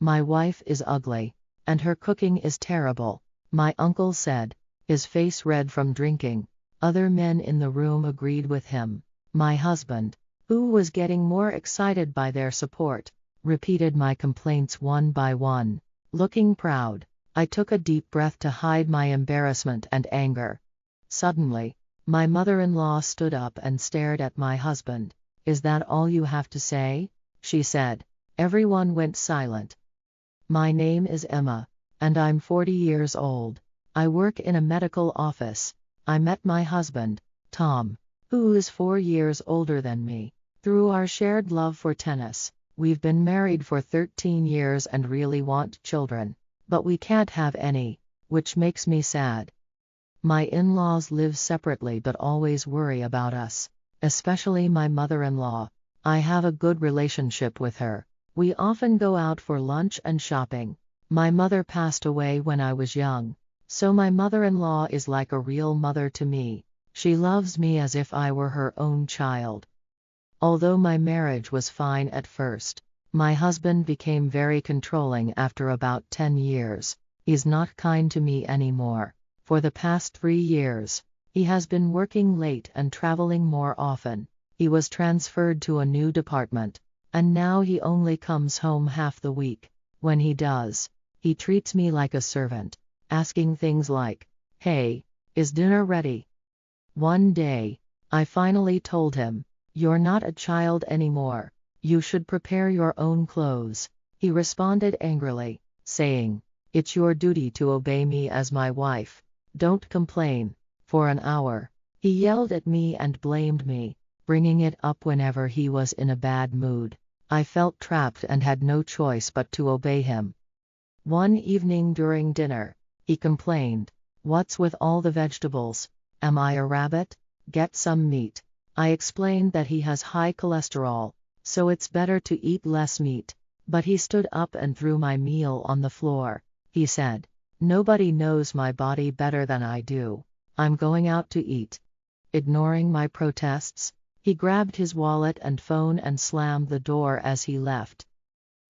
My wife is ugly, and her cooking is terrible, my uncle said, his face red from drinking. Other men in the room agreed with him. My husband, who was getting more excited by their support, repeated my complaints one by one. Looking proud, I took a deep breath to hide my embarrassment and anger. Suddenly, my mother-in-law stood up and stared at my husband. Is that all you have to say? She said. Everyone went silent. My name is Emma, and I'm 40 years old. I work in a medical office. I met my husband, Tom, who is 4 years older than me, through our shared love for tennis. We've been married for 13 years and really want children, but we can't have any, which makes me sad. My in-laws live separately but always worry about us, especially my mother-in-law. I have a good relationship with her. We often go out for lunch and shopping. My mother passed away when I was young, so my mother-in-law is like a real mother to me. She loves me as if I were her own child. Although my marriage was fine at first, my husband became very controlling after about 10 years. He's not kind to me anymore. For the past 3 years, he has been working late and traveling more often. He was transferred to a new department, and now he only comes home half the week. When he does, he treats me like a servant, asking things like, "Hey, is dinner ready?" One day, I finally told him, "You're not a child anymore. You should prepare your own clothes." He responded angrily, saying, "It's your duty to obey me as my wife. Don't complain." For an hour, he yelled at me and blamed me, bringing it up whenever he was in a bad mood. I felt trapped and had no choice but to obey him. One evening during dinner, he complained, "What's with all the vegetables? Am I a rabbit? Get some meat." I explained that he has high cholesterol, so it's better to eat less meat, but he stood up and threw my meal on the floor. He said, "Nobody knows my body better than I do. I'm going out to eat." Ignoring my protests, he grabbed his wallet and phone and slammed the door as he left.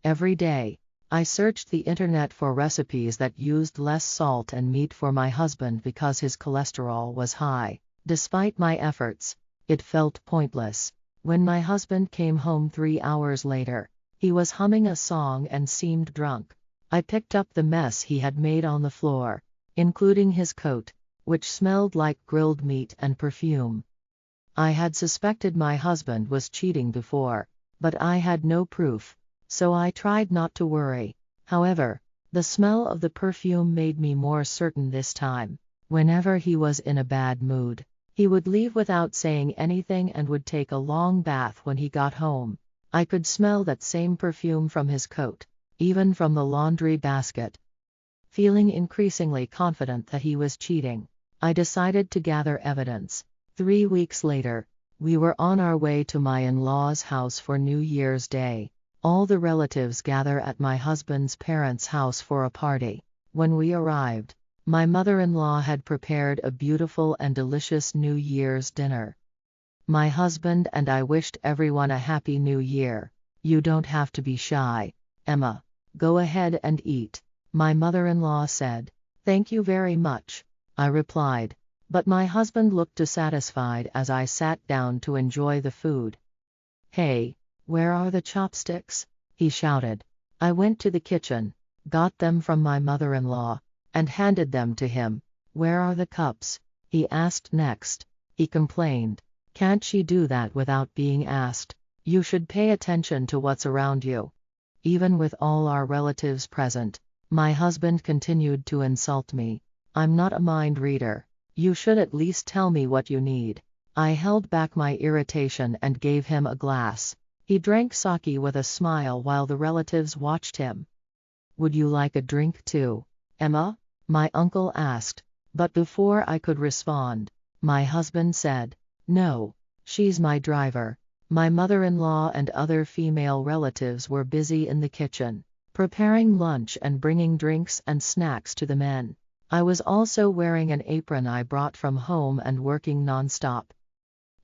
Every day, I searched the internet for recipes that used less salt and meat for my husband because his cholesterol was high. Despite my efforts, it felt pointless. When my husband came home 3 hours later, he was humming a song and seemed drunk. I picked up the mess he had made on the floor, including his coat, which smelled like grilled meat and perfume. I had suspected my husband was cheating before, but I had no proof, so I tried not to worry. However, the smell of the perfume made me more certain this time. Whenever he was in a bad mood, he would leave without saying anything and would take a long bath when he got home. I could smell that same perfume from his coat, even from the laundry basket. Feeling increasingly confident that he was cheating, I decided to gather evidence. 3 weeks later, we were on our way to my in-laws' house for New Year's Day. All the relatives gather at my husband's parents' house for a party. When we arrived, my mother-in-law had prepared a beautiful and delicious New Year's dinner. My husband and I wished everyone a Happy New Year. "You don't have to be shy, Emma. Go ahead and eat," my mother-in-law said. "Thank you very much," I replied. But my husband looked dissatisfied as I sat down to enjoy the food. "Hey, where are the chopsticks?" he shouted. I went to the kitchen, got them from my mother-in-law, and handed them to him. "Where are the cups?" he asked next. He complained, "Can't she do that without being asked? You should pay attention to what's around you." Even with all our relatives present, my husband continued to insult me. "I'm not a mind reader. You should at least tell me what you need." I held back my irritation and gave him a glass. He drank sake with a smile while the relatives watched him. "Would you like a drink too, Emma?" my uncle asked. But before I could respond, my husband said, "No, she's my driver." My mother-in-law and other female relatives were busy in the kitchen, preparing lunch and bringing drinks and snacks to the men. I was also wearing an apron I brought from home and working non-stop.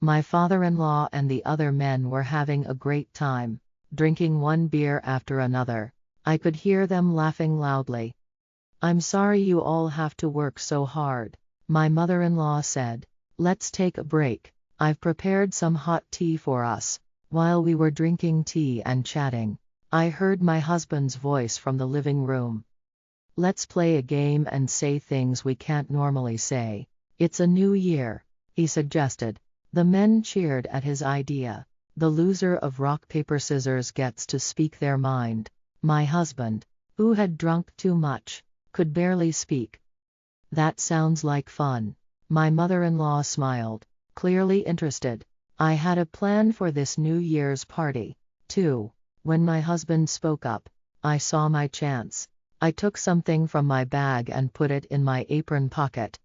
My father-in-law and the other men were having a great time, drinking one beer after another. I could hear them laughing loudly. "I'm sorry you all have to work so hard," my mother-in-law said. "Let's take a break. I've prepared some hot tea for us." While we were drinking tea and chatting, I heard my husband's voice from the living room. "Let's play a game and say things we can't normally say. It's a new year," he suggested. The men cheered at his idea. The loser of rock paper scissors gets to speak their mind. My husband, who had drunk too much, could barely speak. "That sounds like fun." My mother-in-law smiled, clearly interested. I had a plan for this New Year's party, too. When my husband spoke up, I saw my chance. I took something from my bag and put it in my apron pocket.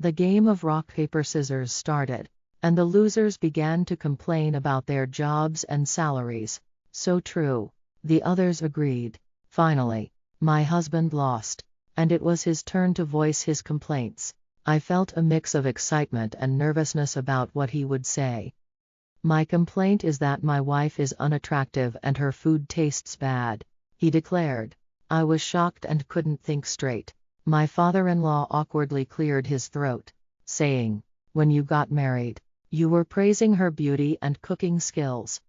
The game of rock paper scissors started, and the losers began to complain about their jobs and salaries. "So true," the others agreed. Finally, my husband lost, and it was his turn to voice his complaints. I felt a mix of excitement and nervousness about what he would say. "My complaint is that my wife is unattractive and her food tastes bad," he declared. I was shocked and couldn't think straight. My father-in-law awkwardly cleared his throat, saying, "When you got married, you were praising her beauty and cooking skills."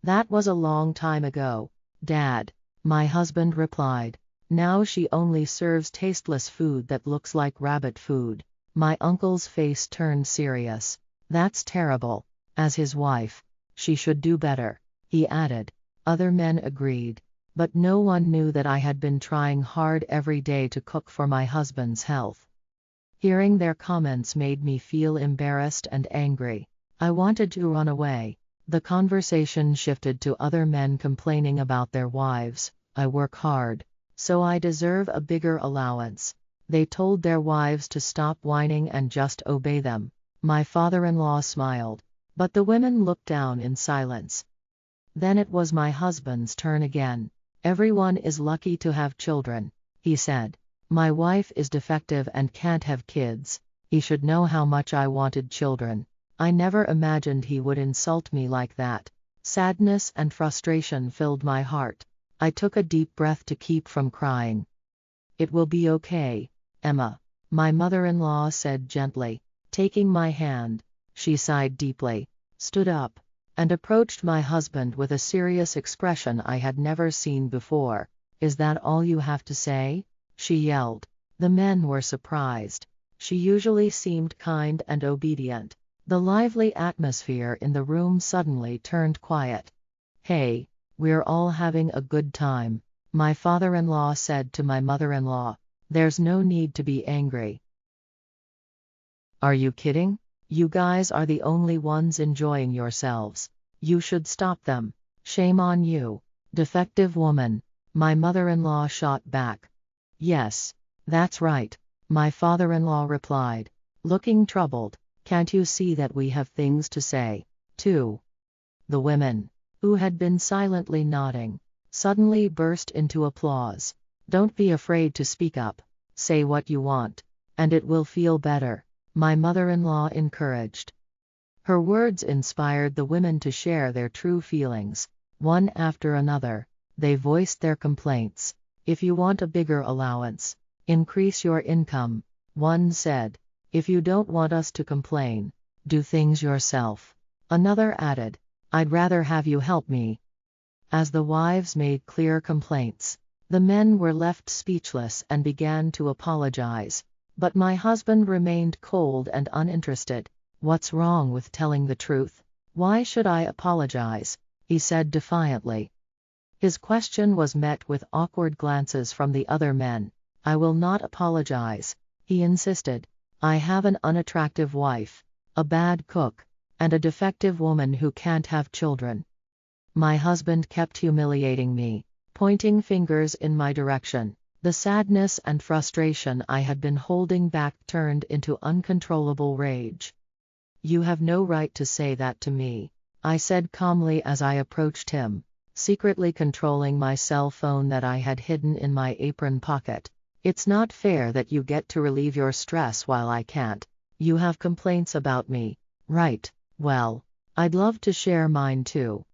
"That was a long time ago, Dad," my husband replied. "Now she only serves tasteless food that looks like rabbit food." My uncle's face turned serious. "That's terrible." As his wife, she should do better, he added. Other men agreed, but no one knew that I had been trying hard every day to cook for my husband's health. Hearing their comments made me feel embarrassed and angry. I wanted to run away. The conversation shifted to other men complaining about their wives. "I work hard, so I deserve a bigger allowance." They told their wives to stop whining and just obey them. My father-in-law smiled, but the women looked down in silence. Then it was my husband's turn again. "Everyone is lucky to have children," he said. "My wife is defective and can't have kids." He should know how much I wanted children. I never imagined he would insult me like that. Sadness and frustration filled my heart. I took a deep breath to keep from crying. "It will be okay, Emma," my mother-in-law said gently, taking my hand. She sighed deeply, stood up, and approached my husband with a serious expression I had never seen before. "Is that all you have to say?" she yelled. The men were surprised. She usually seemed kind and obedient. The lively atmosphere in the room suddenly turned quiet. "Hey, we're all having a good time," my father-in-law said to my mother-in-law. "There's no need to be angry." "Are you kidding? You guys are the only ones enjoying yourselves. You should stop them. Shame on you, defective woman," my mother-in-law shot back. "Yes, that's right," my father-in-law replied, looking troubled. "Can't you see that we have things to say, too?" The women, who had been silently nodding, suddenly burst into applause. "Don't be afraid to speak up. Say what you want, and it will feel better," my mother-in-law encouraged. Her words inspired the women to share their true feelings. One after another, they voiced their complaints. "If you want a bigger allowance, increase your income," one said. "If you don't want us to complain, do things yourself," another added. "I'd rather have you help me." As the wives made clear complaints, the men were left speechless and began to apologize. But my husband remained cold and uninterested. "What's wrong with telling the truth? Why should I apologize?" he said defiantly. His question was met with awkward glances from the other men. "I will not apologize," he insisted. "I have an unattractive wife, a bad cook, and a defective woman who can't have children." My husband kept humiliating me, pointing fingers in my direction. The sadness and frustration I had been holding back turned into uncontrollable rage. "You have no right to say that to me," I said calmly as I approached him, secretly controlling my cell phone that I had hidden in my apron pocket. "It's not fair that you get to relieve your stress while I can't. You have complaints about me, right? Well, I'd love to share mine too."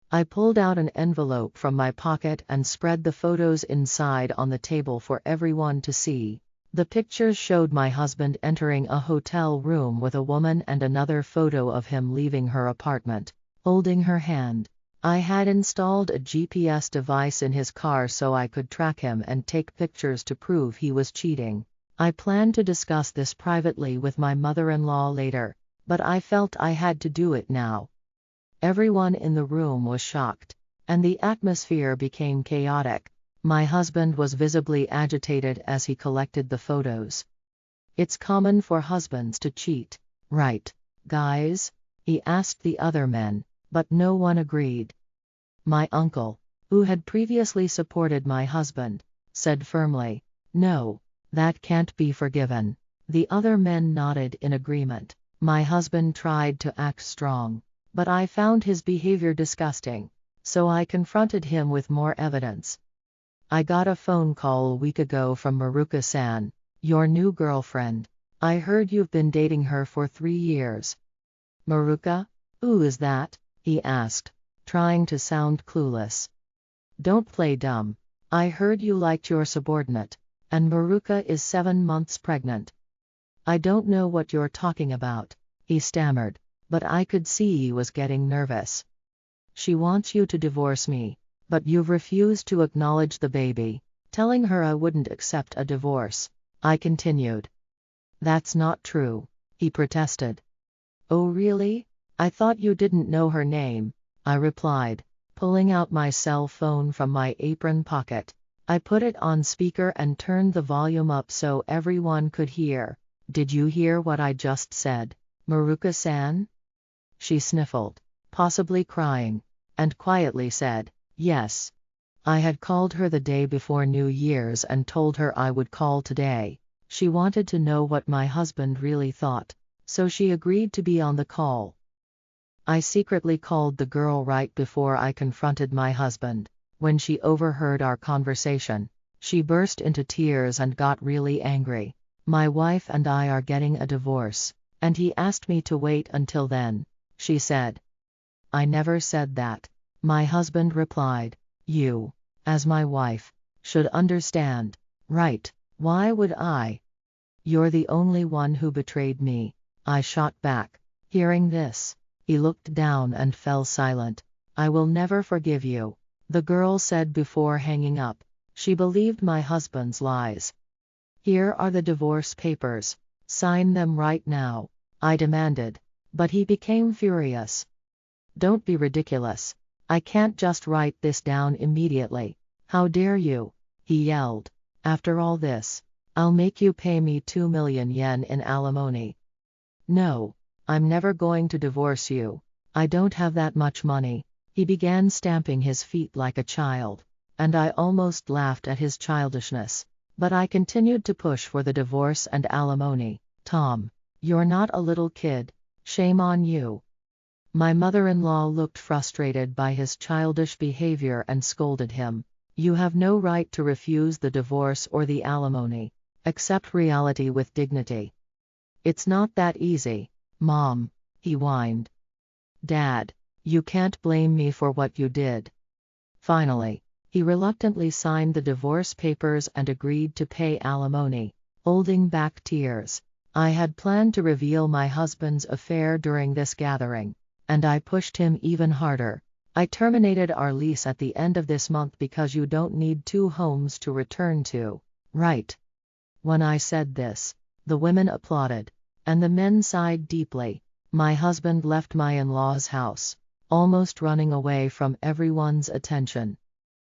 I pulled out an envelope from my pocket and spread the photos inside on the table for everyone to see. The pictures showed my husband entering a hotel room with a woman and another photo of him leaving her apartment, holding her hand. I had installed a GPS device in his car so I could track him and take pictures to prove he was cheating. I planned to discuss this privately with my mother-in-law later, but I felt I had to do it now. Everyone in the room was shocked, and the atmosphere became chaotic. My husband was visibly agitated as he collected the photos. "It's common for husbands to cheat, right, guys?" he asked the other men, but no one agreed. My uncle, who had previously supported my husband, said firmly, "No, that can't be forgiven." The other men nodded in agreement. My husband tried to act strong, but I found his behavior disgusting, so I confronted him with more evidence. "I got a phone call a week ago from Maruka-san, your new girlfriend. I heard you've been dating her for 3 years. Maruka? Who is that?" he asked, trying to sound clueless. "Don't play dumb. I heard you liked your subordinate, and Maruka is 7 months pregnant." "I don't know what you're talking about," he stammered, but I could see he was getting nervous. "She wants you to divorce me, but you've refused to acknowledge the baby," telling her I wouldn't accept a divorce. I continued. "That's not true," he protested. "Oh really? I thought you didn't know her name," I replied, pulling out my cell phone from my apron pocket. I put it on speaker and turned the volume up so everyone could hear. "Did you hear what I just said, Maruka-san?" She sniffled, possibly crying, and quietly said, "Yes." I had called her the day before New Year's and told her I would call today. She wanted to know what my husband really thought, so she agreed to be on the call. I secretly called the girl right before I confronted my husband. When she overheard our conversation, she burst into tears and got really angry. "My wife and I are getting a divorce, and he asked me to wait until then," she said. "I never said that," my husband replied. "You, as my wife, should understand, right? Why would I? You're the only one who betrayed me," I shot back. Hearing this, he looked down and fell silent. "I will never forgive you," the girl said before hanging up. She believed my husband's lies. "Here are the divorce papers. Sign them right now," I demanded, but he became furious. "Don't be ridiculous. I can't just write this down immediately. How dare you?" he yelled. "After all this, I'll make you pay me 2 million yen in alimony." "No, I'm never going to divorce you. I don't have that much money." He began stamping his feet like a child, and I almost laughed at his childishness. But I continued to push for the divorce and alimony. "Tom, you're not a little kid. Shame on you." My mother-in-law looked frustrated by his childish behavior and scolded him. "You have no right to refuse the divorce or the alimony. Accept reality with dignity." "It's not that easy, Mom," he whined. "Dad, you can't blame me for what you did." Finally, he reluctantly signed the divorce papers and agreed to pay alimony, holding back tears. I had planned to reveal my husband's affair during this gathering, and I pushed him even harder. "I terminated our lease at the end of this month because you don't need 2 homes to return to, right?" When I said this, the women applauded, and the men sighed deeply. My husband left my in-laws' house, almost running away from everyone's attention.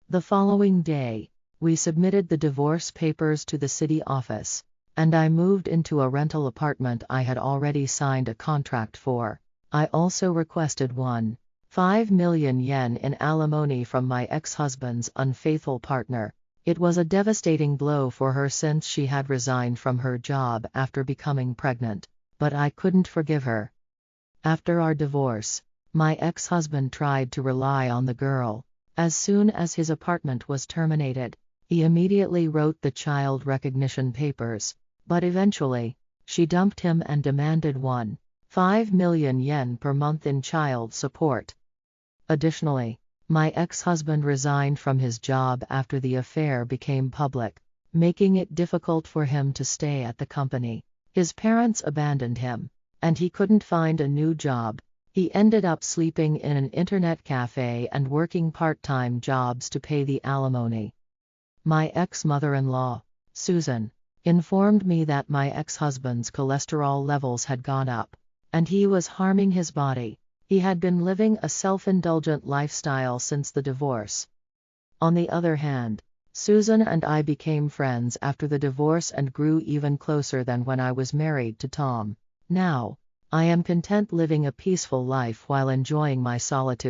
The following day, we submitted the divorce papers to the city office, and I moved into a rental apartment I had already signed a contract for. I also requested 1.5 million yen in alimony from my ex-husband's unfaithful partner. It was a devastating blow for her since she had resigned from her job after becoming pregnant, but I couldn't forgive her. After our divorce, my ex-husband tried to rely on the girl. As soon as his apartment was terminated, he immediately wrote the child recognition papers, but eventually, she dumped him and demanded 1.5 million yen per month in child support. Additionally, my ex-husband resigned from his job after the affair became public, making it difficult for him to stay at the company. His parents abandoned him, and he couldn't find a new job. He ended up sleeping in an internet cafe and working part-time jobs to pay the alimony. My ex-mother-in-law, Susan, informed me that my ex-husband's cholesterol levels had gone up, and he was harming his body. He had been living a self-indulgent lifestyle since the divorce. On the other hand, Susan and I became friends after the divorce and grew even closer than when I was married to Tom. Now, I am content living a peaceful life while enjoying my solitude.